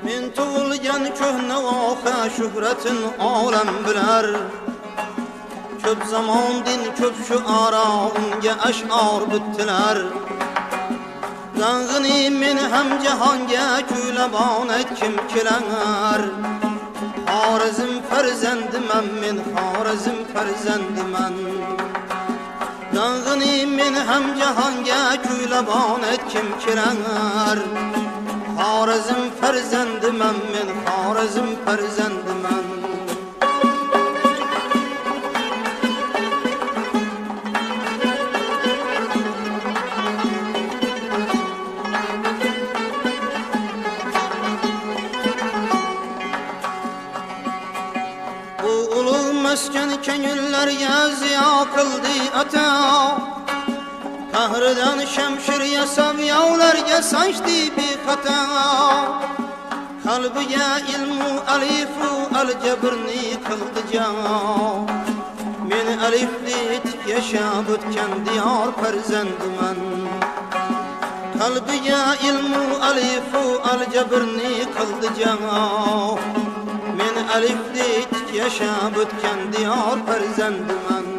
Men tug'ilgan ko'hna voha shuhratin olam bilar. Ko'p zamondin ko'p shuara unga ash'or bittilar. G'ang'ini men ham jahonga kuylabon aytkim kelar. Xorazm farzandiman men, Xorazm farzandiman. G'ang'ini men ham jahonga kuylabon aytkim kelar. Xorazm farzandiman men, Xorazm farzandiman. Bu ulug' maskan ko'ngillarga ziyo qildi ata. Qahridan shamshir yasab yovlarga sanchdi bexato. Qalbiga ilmu alifu aljabrni qildi jo. Men alifli etib yashab o'tgan diyor farzandiman. Qalbiga ilmu alifu aljabrni qildi jo. Men alifli etib yashab o'tgan diyor farzandiman.